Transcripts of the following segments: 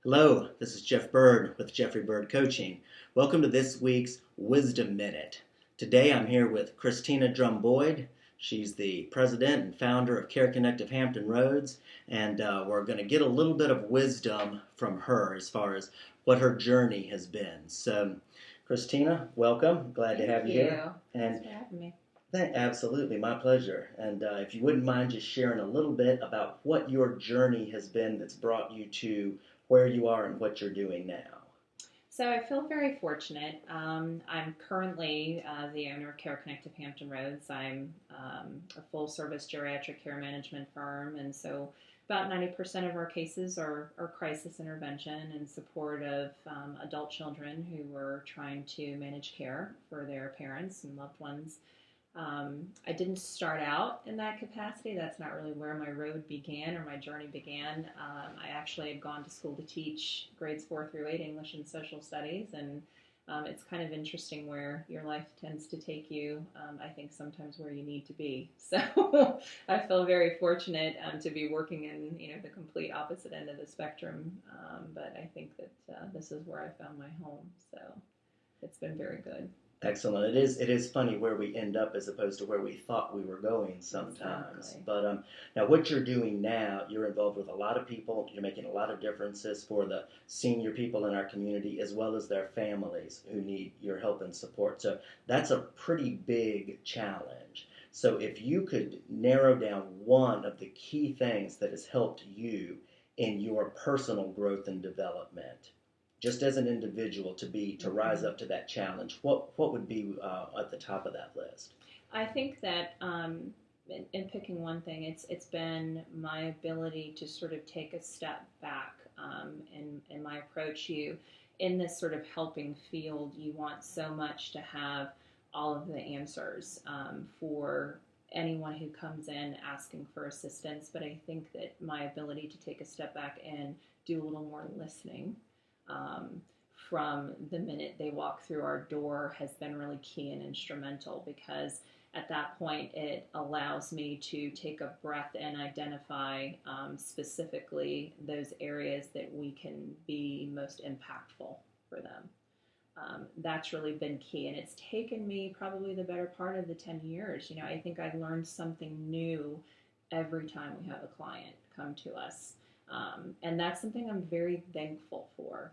Hello, this is Jeff Bird with Jeffrey Bird Coaching. Welcome to this week's Wisdom Minute. Today I'm here with Christina Drumm-Boyd. She's the president and founder of Care Connect of Hampton Roads, and we're going to get a little bit of wisdom from her as far as what her journey has been. So, Christina, welcome. Glad to have you here. Thanks for having me. Absolutely, my pleasure. And if you wouldn't mind just sharing a little bit about what your journey has been that's brought you to where you are and what you're doing now. So I feel very fortunate. I'm currently the owner of Care Connect of Hampton Roads. I'm a full-service geriatric care management firm, and so about 90% of our cases are crisis intervention in support of adult children who are trying to manage care for their parents and loved ones. I didn't start out in that capacity. That's not really where my road began or my journey began. I actually had gone to school to teach grades 4 through 8 English and social studies, and it's kind of interesting where your life tends to take you, I think sometimes where you need to be. So I feel very fortunate to be working in the complete opposite end of the spectrum, but I think that this is where I found my home, so it's been very good. Excellent. It is funny where we end up as opposed to where we thought we were going sometimes. Exactly. But now what you're doing now, you're involved with a lot of people. You're making a lot of differences for the senior people in our community as well as their families who need your help and support. So that's a pretty big challenge. So if you could narrow down one of the key things that has helped you in your personal growth and development, just as an individual to rise up to that challenge, what would be at the top of that list? I think that in picking one thing, it's been my ability to sort of take a step back in my approach. You in this sort of helping field, you want so much to have all of the answers for anyone who comes in asking for assistance. But I think that my ability to take a step back and do a little more listening from the minute they walk through our door has been really key and instrumental, because at that point it allows me to take a breath and identify specifically those areas that we can be most impactful for them. That's really been key, and it's taken me probably the better part of the 10 years. I think I learned something new every time we have a client come to us. And that's something I'm very thankful for,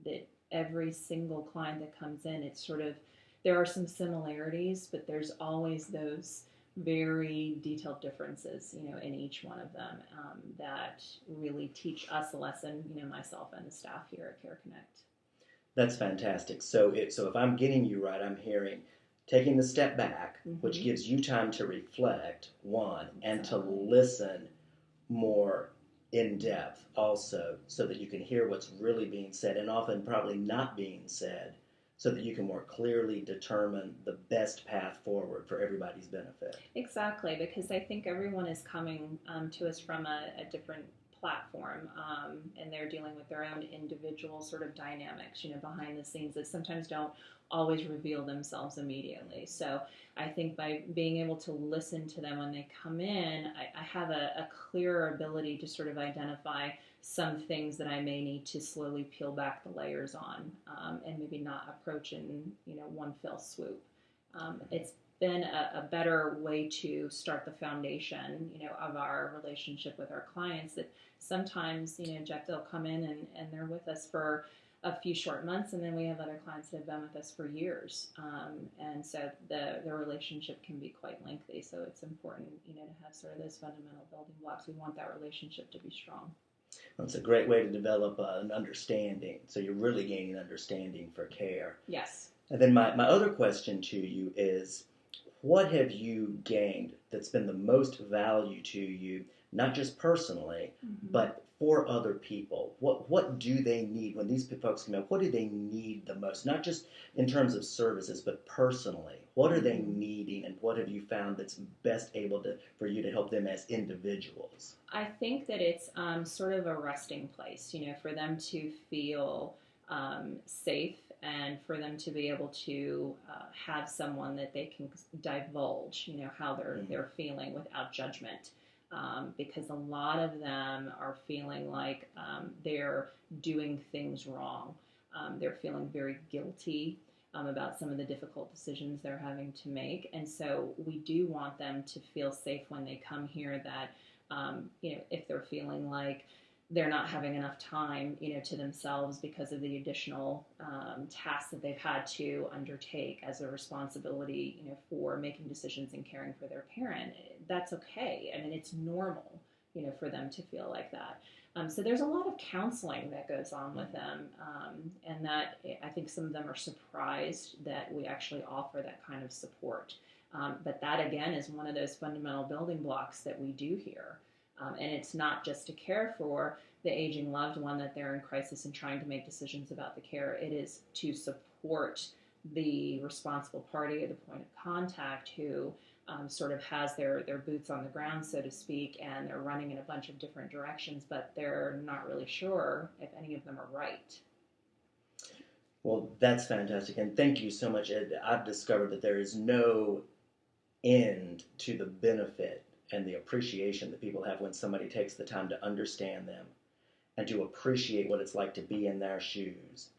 that every single client that comes in, it's sort of, there are some similarities, but there's always those very detailed differences, in each one of them that really teach us a lesson, myself and the staff here at Care Connect. That's fantastic. So if I'm getting you right, I'm hearing taking the step back, which gives you time to reflect, one, and to listen more in depth also, so that you can hear what's really being said and often probably not being said, so that you can more clearly determine the best path forward for everybody's benefit. Exactly, because I think everyone is coming to us from a different platform, and they're dealing with their own individual sort of dynamics, behind the scenes that sometimes don't always reveal themselves immediately. So I think by being able to listen to them when they come in, I have a clearer ability to sort of identify some things that I may need to slowly peel back the layers on, and maybe not approach in one fell swoop. It's been a better way to start the foundation, of our relationship with our clients. That sometimes, Jeff, they'll come in and they're with us for a few short months, and then we have other clients that have been with us for years, and so the relationship can be quite lengthy. So it's important, to have sort of those fundamental building blocks. We want that relationship to be strong. It's a great way to develop an understanding. So you're really gaining understanding for care. Yes. And then my other question to you is, what have you gained that's been the most value to you, not just personally, but for other people? What do they need when these folks come in? What do they need the most? Not just in terms of services, but personally. What are they needing, and what have you found that's best able for you to help them as individuals? I think that it's sort of a resting place, for them to feel safe, and for them to be able to have someone that they can divulge, how they're feeling without judgment. because a lot of them are feeling like they're doing things wrong. They're feeling very guilty about some of the difficult decisions they're having to make. And so we do want them to feel safe when they come here, that, if they're feeling like they're not having enough time, to themselves because of the additional tasks that they've had to undertake as a responsibility, for making decisions and caring for their parent. That's okay. I mean, it's normal, for them to feel like that. So there's a lot of counseling that goes on with them, and that I think some of them are surprised that we actually offer that kind of support. But that, again, is one of those fundamental building blocks that we do here. And it's not just to care for the aging loved one that they're in crisis and trying to make decisions about the care. It is to support the responsible party or the point of contact who sort of has their boots on the ground, so to speak, and they're running in a bunch of different directions, but they're not really sure if any of them are right. Well, that's fantastic. And thank you so much, Ed. I've discovered that there is no end to the benefit and the appreciation that people have when somebody takes the time to understand them and to appreciate what it's like to be in their shoes,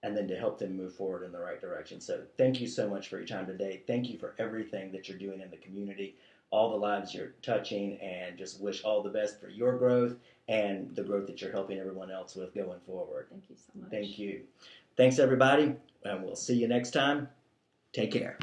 and then to help them move forward in the right direction. So thank you so much for your time today. Thank you for everything that you're doing in the community, all the lives you're touching, and just wish all the best for your growth and the growth that you're helping everyone else with going forward. Thank you so much. Thank you. Thanks, everybody, and we'll see you next time. Take care.